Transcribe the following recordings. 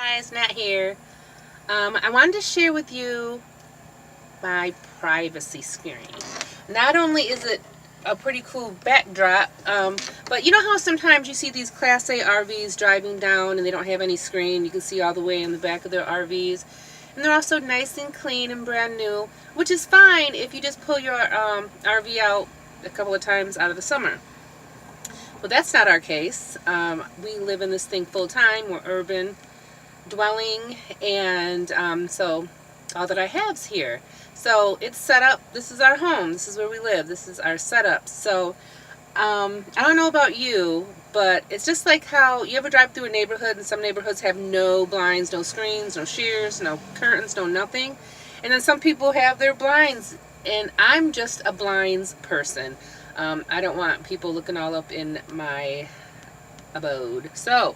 Guys, Nat here. I wanted to share with you my privacy screen. Not only is it a pretty cool backdrop, but you know how sometimes you see these Class A RVs driving down and they don't have any screen. You can see all the way in the back of their RVs. And they're also nice and clean and brand new, which is fine if you just pull your RV out a couple of times out of the summer. Well, that's not our case. We live in this thing full time. We're urban dwelling, and so all that I have's here. So it's set up. This is our home. This is where we live. This is our setup. So I don't know about you, but it's just like how you ever drive through a neighborhood and some neighborhoods have no blinds, no screens, no shears, no curtains, no nothing. And then some people have their blinds, and I'm just a blinds person. I don't want people looking all up in my abode. So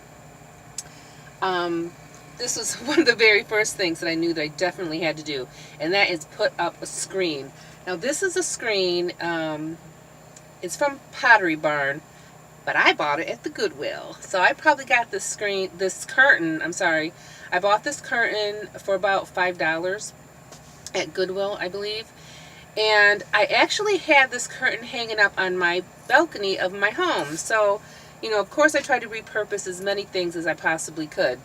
this was one of the very first things that I knew that I definitely had to do, and that is put up a screen. Now this is a screen, it's from Pottery Barn, but I bought it at the Goodwill. So I probably got this curtain, I bought this curtain for about $5 at Goodwill, I believe. And I actually had this curtain hanging up on my balcony of my home. So, you know, of course I tried to repurpose as many things as I possibly could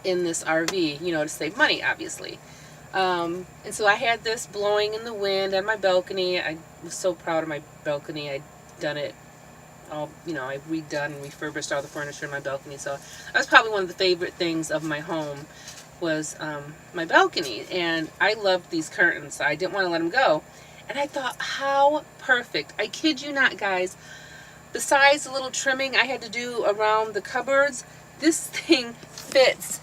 in this RV, you know, to save money, obviously. And so I had this blowing in the wind on my balcony. I was so proud of my balcony. I'd done it all, you know, I redone and refurbished all the furniture in my balcony. So that was probably one of the favorite things of my home was my balcony. And I loved these curtains, so I didn't want to let them go. And I thought, how perfect. I kid you not, guys. Besides the little trimming I had to do around the cupboards, this thing fits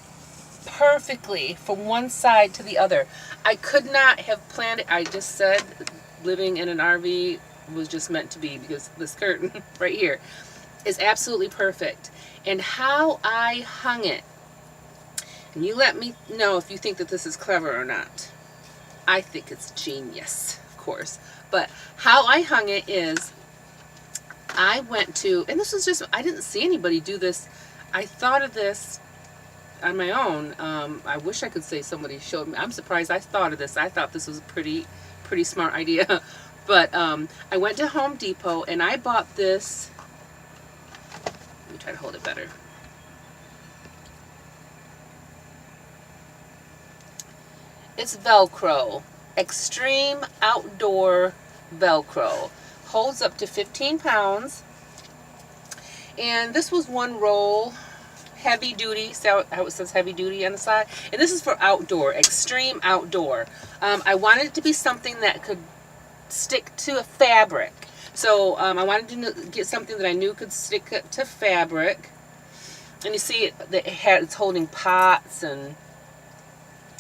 perfectly from one side to the other. I could not have planned it. I just said living in an RV was just meant to be, because this curtain right here is absolutely perfect. And how I hung it, and you let me know if you think that this is clever or not. I think it's genius, of course. But how I hung it is, I went to, and this was just, I didn't see anybody do this. I thought of this on my own. I wish I could say somebody showed me. I'm surprised I thought of this. I thought this was a pretty smart idea. But I went to Home Depot and I bought this. Let me try to hold it better. It's Velcro. Extreme Outdoor Velcro. Holds up to 15 pounds. And this was one roll. Heavy duty, so how it says heavy duty on the side. And this is for outdoor, extreme outdoor. I wanted it to be something that could stick to a fabric. So I wanted to get something that I knew could stick to fabric. And you see it's holding pots and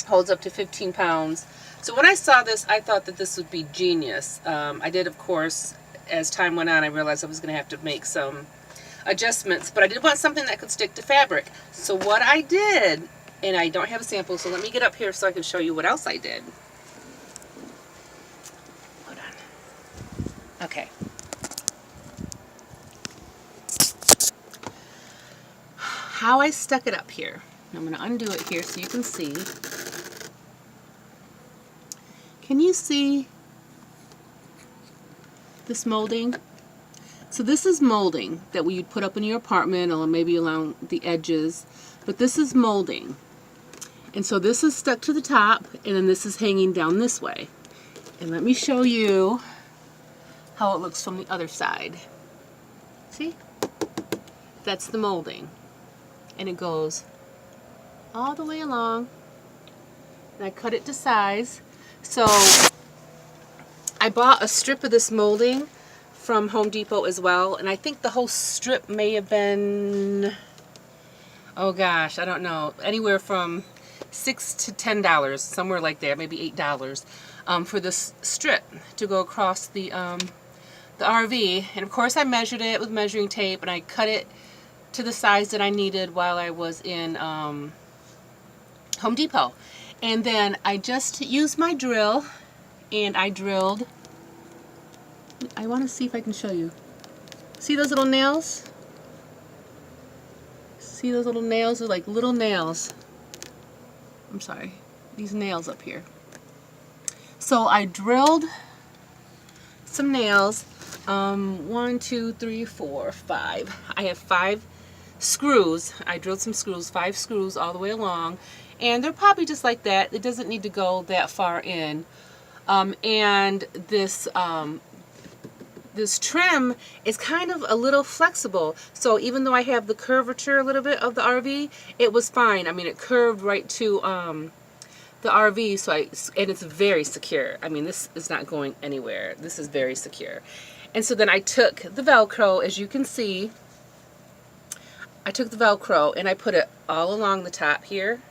holds up to 15 pounds. So when I saw this, I thought that this would be genius. I did, of course, as time went on, I realized I was going to have to make some adjustments, but I did want something that could stick to fabric. So what I did, and I don't have a sample, so let me get up here so I can show you what else I did. Hold on. Okay. How I stuck it up here. I'm going to undo it here so you can see. Can you see this molding? So this is molding that you'd put up in your apartment or maybe along the edges, but this is molding. And so this is stuck to the top, and then this is hanging down this way. And let me show you how it looks from the other side. See? That's the molding. And it goes all the way along. And I cut it to size. So I bought a strip of this molding from Home Depot as well, and I think the whole strip may have been, oh gosh, I don't know, anywhere from $6 to $10, somewhere like that, maybe $8 for this strip to go across the RV. And of course I measured it with measuring tape, and I cut it to the size that I needed while I was in Home Depot. And then I just used my drill, and I drilled. I want to see if I can show you. See those little nails? See those little nails? They're like little nails. I'm sorry, these nails up here. So I drilled some nails. 1, 2, 3, 4, 5. I have 5 screws. I drilled some screws, 5 screws all the way along, and they're probably just like that. It doesn't need to go that far in. And this trim is kind of a little flexible. So even though I have the curvature a little bit of the RV, it was fine. I mean, it curved right to the RV, so and it's very secure. I mean, this is not going anywhere. This is very secure. And so then I took the Velcro, as you can see, I took the Velcro and I put it all along the top here.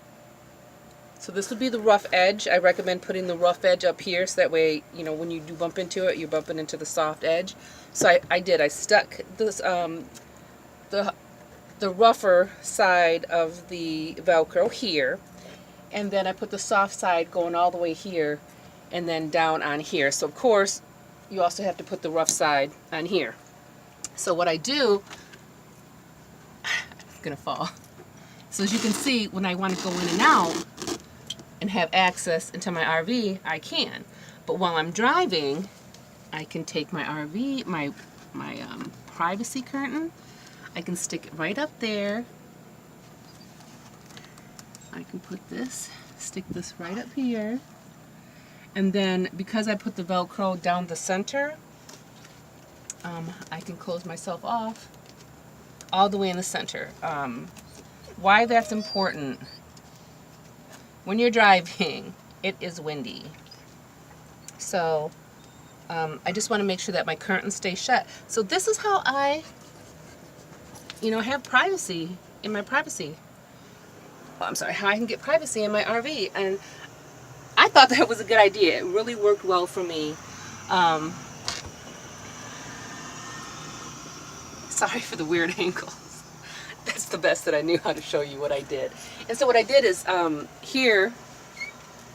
So this would be the rough edge. I recommend putting the rough edge up here, so that way, you know, when you do bump into it, you're bumping into the soft edge. So I did. I stuck this the rougher side of the Velcro here, and then I put the soft side going all the way here and then down on here. So of course, you also have to put the rough side on here. So what I do, I'm gonna fall. So as you can see, when I want to go in and out and have access into my RV, I can. But while I'm driving, I can take my RV, my privacy curtain, I can stick it right up there. I can put this, stick this right up here. And then because I put the Velcro down the center, I can close myself off all the way in the center. Why that's important: when you're driving, it is windy. So I just want to make sure that my curtains stay shut. So this is how I, have privacy in my privacy. Oh, I'm sorry, how I can get privacy in my RV. And I thought that was a good idea. It really worked well for me. Sorry for the weird angles. That's the best that I knew how to show you what I did. And so what I did is, here,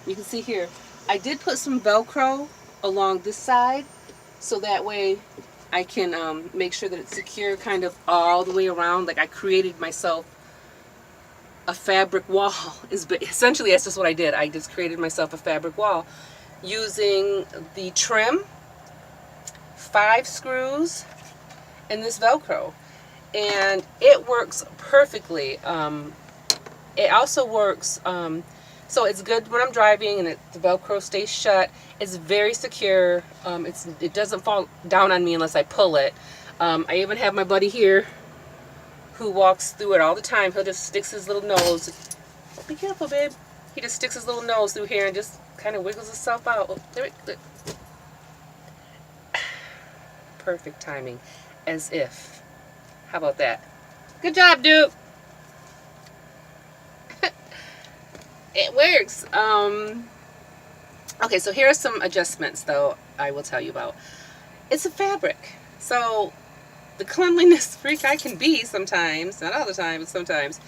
you can see here, I did put some Velcro along this side, so that way I can make sure that it's secure kind of all the way around. Like, I created myself a fabric wall. Essentially, that's just what I did. I just created myself a fabric wall using the trim, 5 screws, and this Velcro. And it works perfectly. It also works, so it's good when I'm driving and the Velcro stays shut. It's very secure. It doesn't fall down on me unless I pull it. I even have my buddy here who walks through it all the time. He'll just sticks his little nose. Oh, be careful, babe. He just sticks his little nose through here and just kind of wiggles himself out. Oh, there it. Perfect timing. As if. How about that? Good job, Duke. It works. Okay, so here are some adjustments, though, I will tell you about. It's a fabric. So the cleanliness freak I can be sometimes, not all the time, but sometimes,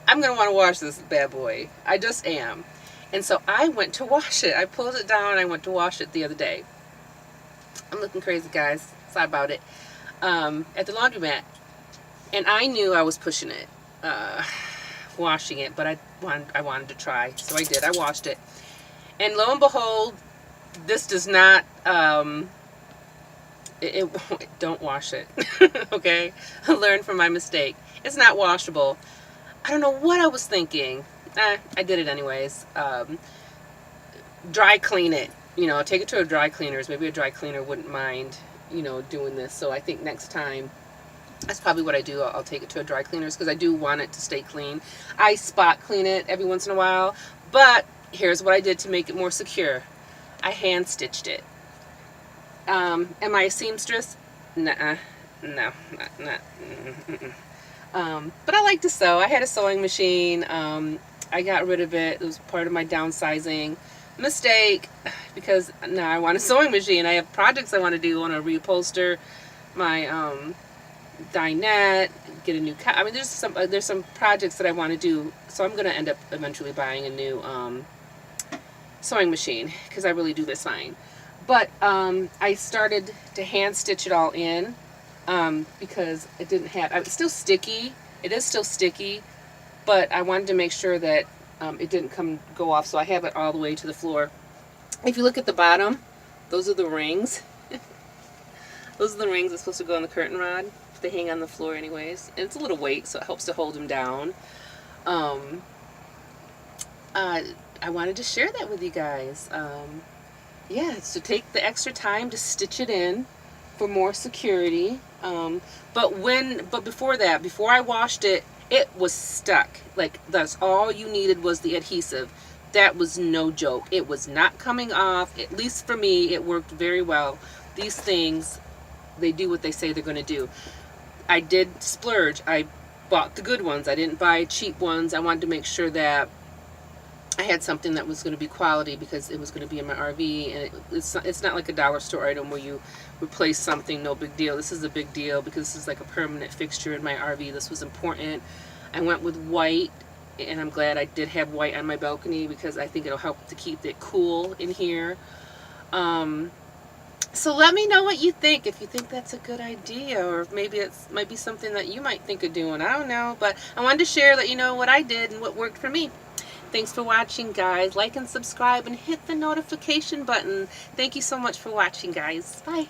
I'm going to want to wash this bad boy. I just am. And so I went to wash it. I pulled it down and I went to wash it the other day. I'm looking crazy, guys. Sorry about it. At the laundromat. And I knew I was pushing it, washing it, but I wanted to try. So I did. I washed it. And lo and behold, this does not, don't wash it. Okay? I learned from my mistake. It's not washable. I don't know what I was thinking. I did it anyways. Dry clean it. Take it to a dry cleaner's. Maybe a dry cleaner wouldn't mind, doing this. So I think next time, that's probably what I do. I'll take it to a dry cleaner's because I do want it to stay clean. I spot clean it every once in a while. But here's what I did to make it more secure. I hand stitched it. Am I a seamstress? Nuh-uh. No. But I like to sew. I had a sewing machine. I got rid of it. It was part of my downsizing mistake because now I want a sewing machine. I have projects I want to do. I want to reupholster my dinette, get a new I mean, there's some projects that I want to do, so I'm going to end up eventually buying a new sewing machine because I really do this fine. But I started to hand stitch it all in because it didn't have, it's still sticky. It is still sticky, but I wanted to make sure that it didn't go off, so I have it all the way to the floor. If you look at the bottom, those are the rings. Those are the rings that's supposed to go on the curtain rod. They hang on the floor anyways. And it's a little weight, so it helps to hold them down. I wanted to share that with you guys. Yeah, so take the extra time to stitch it in for more security. But before that, before I washed it, it was stuck. Like, that's all you needed was the adhesive. That was no joke. It was not coming off. At least for me, it worked very well. These things, they do what they say they're going to do. I did splurge. I bought the good ones. I didn't buy cheap ones. I wanted to make sure that I had something that was going to be quality because it was going to be in my RV, and it's not like a dollar store item where you replace something, no big deal. This is a big deal because this is like a permanent fixture in my RV. This was important. I went with white, and I'm glad I did have white on my balcony because I think it'll help to keep it cool in here. So let me know what you think, if you think that's a good idea, or if maybe it might be something that you might think of doing. I don't know, but I wanted to share, let you know what I did and what worked for me. Thanks for watching, guys. Like and subscribe and hit the notification button. Thank you so much for watching, guys. Bye.